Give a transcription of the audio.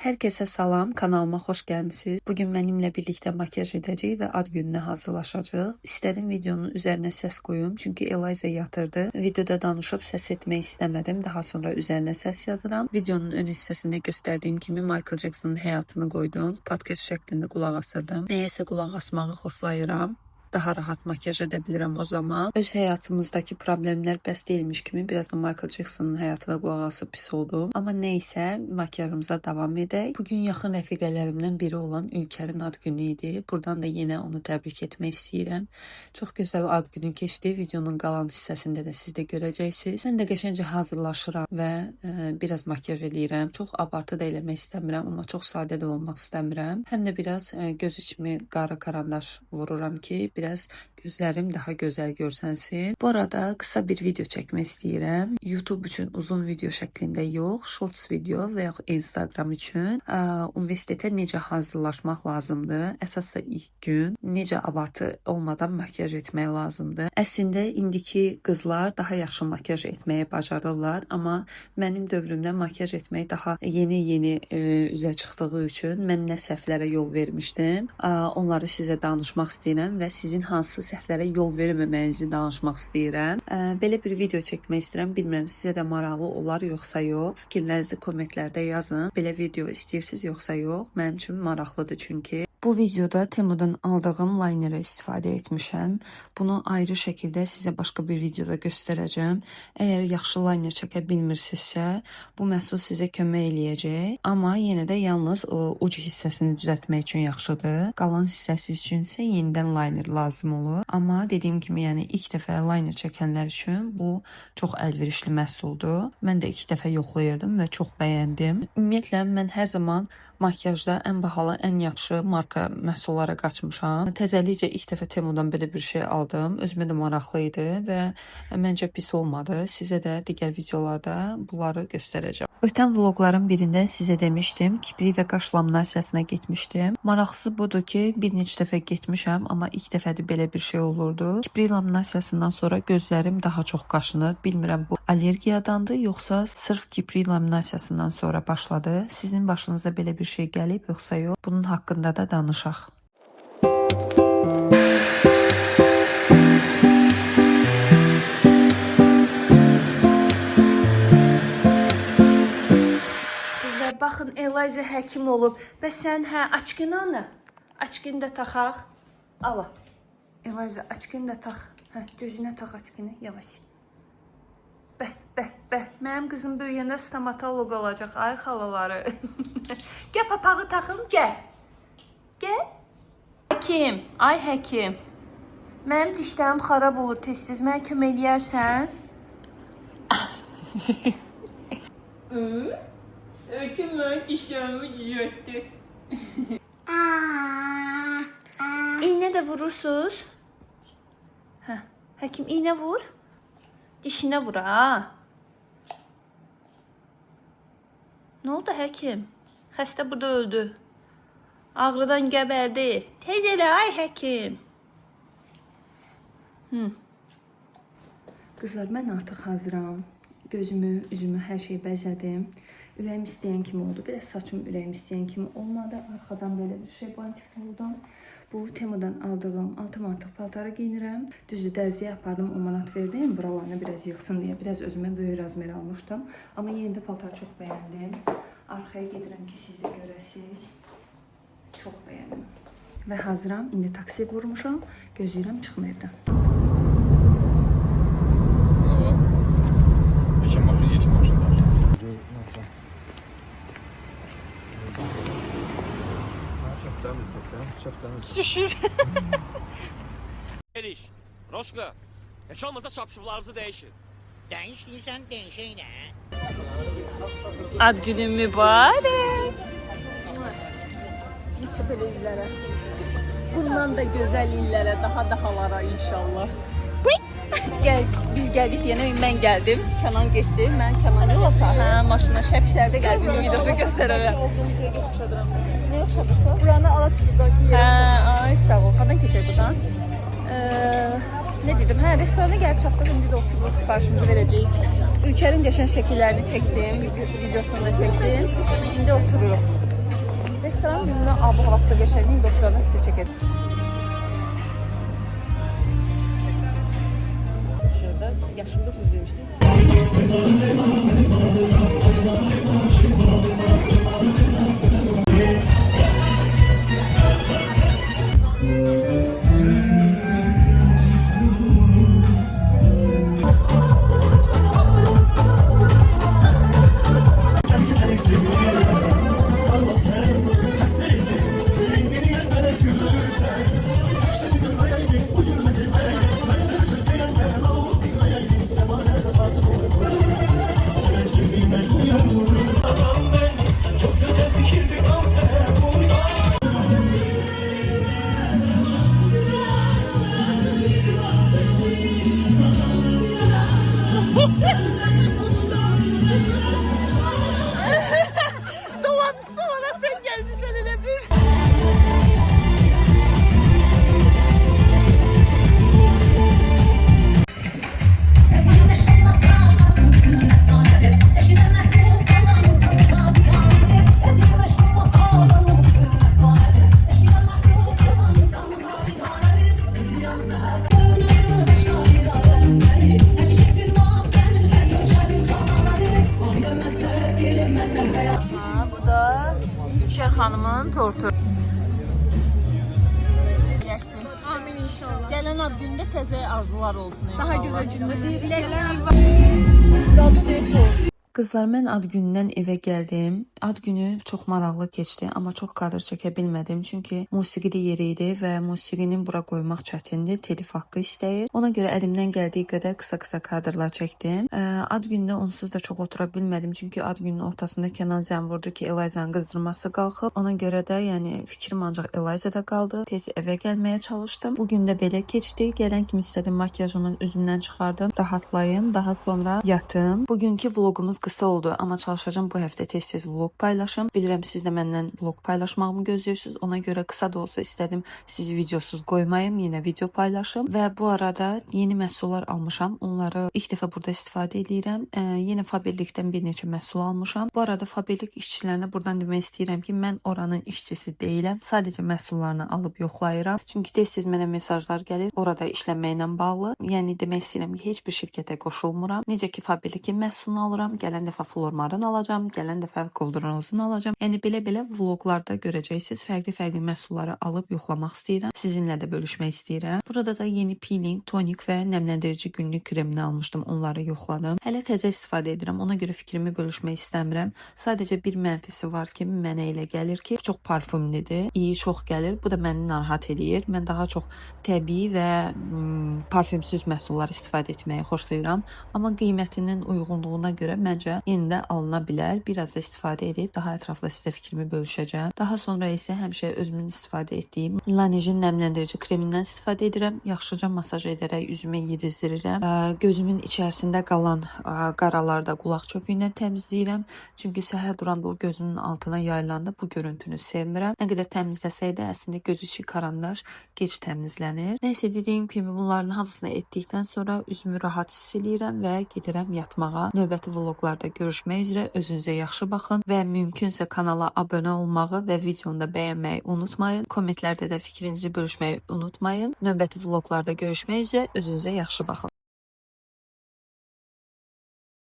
Herkese salam, kanalıma xoş gəlmisiniz. Bugün mənimlə birlikdə makyaj edəcəyik və ad gününə hazırlaşacağıq. İstədim videonun üzərinə səs qoyum, çünki Eliza yatırdı. Videoda danışıb səs etmək istəmədim. Daha sonra üzərinə səs yazıram. Videonun ön hissəsində göstərdiyim kimi Michael Jackson'ın həyatını qoydum. Podcast şəklində qulaq asırdım. Nəyəsə qulaq asmağı xoşlayıram. Daha rahat makyaj edə bilirəm o zaman. Öz həyatımızdakı problemlər bəs deyilmiş kimi biraz da Michael Jackson'ın həyatına qulaq asıb pis oldum. Amma nəysə, makyajımıza davam edək. Bugün yaxın rəfiqələrimdən biri olan Ülkərin ad günü idi. Buradan da yenə onu təbrik etmək istəyirəm. Çox gözəl ad günü keçdi. Videonun qalan hissəsində də siz də görəcəksiniz. Mən də qəşəngcə hazırlaşıram və biraz makyaj edirəm. Çox abartı da eləmək istəmirəm, amma çox sadə də olmaq istəmirəm. Həm də biraz göz içimi qara karandaş vururam ki, biraz gözlərim daha gözəl görsənsin. Bu arada qısa bir video çəkmək istəyirəm. YouTube üçün uzun video şəklində yox, shorts video və ya Instagram üçün. Universitetə necə hazırlaşmaq lazımdır? Əsas da ilk gün necə abartı olmadan makyaj etmək lazımdır. Əslində indiki qızlar daha yaxşı makyaj etməyi bacarırlar, amma mənim dövrümdə makyaj etmək daha yeni üzə çıxdığı üçün mən nə səhvlərə yol vermişdim. Onları sizə danışmaq istəyirəm və sizin hansı səhvlərə yol verməməyinizi danışmaq istəyirəm. Belə bir video çəkmək istəyirəm. Bilmirəm sizə də maraqlı olar yoxsa yox. Fikirlərinizi kommentlərdə yazın. Belə video istəyirsiniz yoxsa yox. Mənim üçün maraqlıdır çünki. Bu videoda Temu'dan aldığım linerə istifadə etmişəm. Bunu ayrı şəkildə sizə başqa bir videoda göstərəcəm. Əgər yaxşı liner çəkə bilmirsinizsə, bu məhsul sizə kömək eləyəcək. Amma yenə də yalnız uc hissəsini düzəltmək üçün yaxşıdır. Qalan hissəsi üçün isə yenidən liner lazım olur. Amma dediyim kimi, yəni ilk dəfə liner çəkənlər üçün bu çox əlverişli məhsuldur. Mən də ilk dəfə yoxlayırdım və çox bəyəndim. Ümumiyyətlə mən hər zaman makyajda ən bahalı, ən yaxşı marka məhsullara qaçmışam. Təzəlikcə ilk dəfə Temu'dan belə bir şey aldım. Özümə də maraqlı idi və məncə pis olmadı. Sizə də digər videolarda bunları göstərəcəm. Ötən vloqların birində sizə demişdim, kiprik və qaş laminasiyasına getmişdim. Maraqlısı budur ki, bir neçə dəfə getmişəm, amma ilk dəfədir belə bir şey olurdu. Kiprik laminasiyasından sonra gözlərim daha çox qaşınır. Bilmirəm bu allergiyadandır, yoxsa sırf kiprik laminasiyasından sonra başladı. Sizin başınıza belə bir şey gəlib yoxsa yox? Bunun haqqında da danışaq. Bizlər baxın, Eliza həkim olub. Və sən açqınanı? Açqını da taxaq. Ala. Eliza açqını da tax. Gözünə tax açqını, yavaş. Bəh. Mənim qızım böyüyəndə stomatolog olacaq, ay xalaları. Gəl papağı taxım, gəl. Gəl. Həkim, ay həkim. Mənim dişlərim xarab olur tez-tez, mənə kömək eləyərsən? Həkim mənim dişlərimi düzəltdi. İynə də vurursunuz? Həkim, iynə vur. Dişinə vur, ha? Nə oldu həkim? Xəstə burada öldü. Ağrıdan gəbərdi. Tez elə, ay həkim. Qızlar, mən artıq hazıram. Gözümü, üzümü, hər şeyi bəzədim. Ürəyim istəyən kimi oldu. Biraz saçım ürəyim istəyən kimi olmadı. Arxadan belə bir şey bantikli oldum. Bu Temu'dan aldığım 6 manatlıq paltarı giyinirəm. Düzdür, dərziyə apardım, 10 manat verdim. Buralarını biraz yıxsın deyə. Biraz özümə böyük razmer almışdım. Amma yenə də paltarı çox bəyəndim. Arxaya gedirəm ki, siz də görəsiniz. Çox bəyəndim. Və hazıram. İndi taksiyə vurmuşam. Gözləyirəm çıxım evdən. Yeşil maşınlar. Şişir. Geliş. Roşka. Heç olmasa çapışıqlarınızı değişin. Değiş deyirsən, değişək də. Ad günün mübarək. Neçə belə illərə. Bundan da gözəl illərə, daha inşallah. Biz gəldik deyənə mən gəldim. Kənan getdi. Mən Kənan yoxsa maşına şəpişlərdə gəldim. Videosu göstərərəm. Olduğumuz yere oxşadıram mən. Nə oxşadırsan? Buranı Alaçatı'daki yere oxşadıram. Ay sağ ol. Qadan keçək buradan. Ne dedim? Restorana gəlib çatdıq. İndi də oturuq, sifarişimizi verəcəyik. Ülkənin qəşəng şəkillərini çəkdim. Videosunu da çəkdim. İndi otururuq. restoran gününün ab havası geçerli indi oturanda sizə çəkəcəm. Şurada yaşımda söz vermişdim. Dolantısı bana sen gelmişsin hele bir. Bu da Ülker Hanımın tortu. Amin inşallah. Gələn ad gündə təzə arzular olsun inşallah. Daha güzel günler. Qızlar, mən ad günündən evə gəldim. Ad günü çox maraqlı keçdi, amma çox kadr çəkə bilmədim. Çünki musiqili yeri idi və musiqinin bura qoymaq çətindir, telif haqqı istəyir. Ona görə əlimdən gəldiyi qədər qısa-qısa kadrlar çəkdim. Ad günündə onsuz da çox otura bilmədim. Çünki ad gününün ortasında Kenan zəng vurdu ki, Elizanın qızdırması qalxıb. Ona görə də yəni fikrim ancaq Elizada qaldı. Tez evə gəlməyə çalışdım. Bu gün də belə keçdi. Gələn kimi istədim makyajımı üzümdən çıxardım, rahatlayım, daha sonra yatım. Bugünkü vloqumuz qısa oldu, amma çalışacağım bu həftə tez-tez vloq paylaşım. Bilirəm siz də məndən vloq paylaşmağımı gözləyirsiniz. Ona görə qısa da olsa istədim sizi videosuz qoymayım, yenə video paylaşım. Və bu arada yeni məhsullar almışam. Onları ilk dəfə burada istifadə edirəm. Yenə Faberlikdən bir neçə məhsul almışam. Bu arada Faberlik işçilərinə buradan demək istəyirəm ki, mən oranın işçisi deyiləm. Sadəcə məhsullarını alıb yoxlayıram. Çünki tez-tez mənə mesajlar gəlir orada işləməklə bağlı. Yəni demək istəyirəm ki, heç bir şirkətə qoşulmuram. Necə ki Faberlikin məhsulunu alıram, gələn dəfə Flormarın alacağam, gələn dəfə Goldenrose'un alacağam. Yəni belə-belə vloqlarda görəcəksiniz. Fərqli-fərqli məhsulları alıb yoxlamaq istəyirəm. Sizinlə də bölüşmək istəyirəm. Burada da yeni peeling, tonik və nəmləndirici günlük kremini almışdım. Onları yoxladım. Hələ təzə istifadə edirəm. Ona görə fikrimi bölüşmək istəmirəm. Sadəcə bir mənfisi var ki, mənə elə gəlir ki, çox parfümlidir. İyi çox gəlir. Bu da məni narahat eləyir. Mən daha çox təbii və parfümsüz məhsullar istifadə etməyi xoşlayıram. Amma qiymətinin uyğunluğuna görə məncə yenə də alına bilər. Biraz da istifadə edib daha ətraflı sizə fikrimi bölüşəcəm. Daha sonra isə həmişə özümün istifadə etdiyim Laneige'in nəmləndirici kremindən istifadə edirəm. Yaxşıca masaj edərək üzümü yedizdirirəm. Gözümün içərisində qalan qaraları da qulaq çöpü ilə təmizləyirəm. Çünki səhər duranda o gözümün altına yayılanda bu görüntünü sevmirəm. Nə qədər təmizləsək də əslində göz içi karandaş gec təmizlənir. Nəysə, dediyim kimi bunların hamısını etdikdən sonra üzümü rahat hiss edirəm və gedirəm yatmağa. Növbəti vloqlarda görüşmək üzrə. Özünüzə yaxşı baxın və mümkünsə kanala abunə olmağı və videonu da bəyənməyi unutmayın. Kommentlərdə də fikrinizi bölüşməyi unutmayın. Növbəti vloqlarda görüşmək üzrə. Özünüzə yaxşı baxın.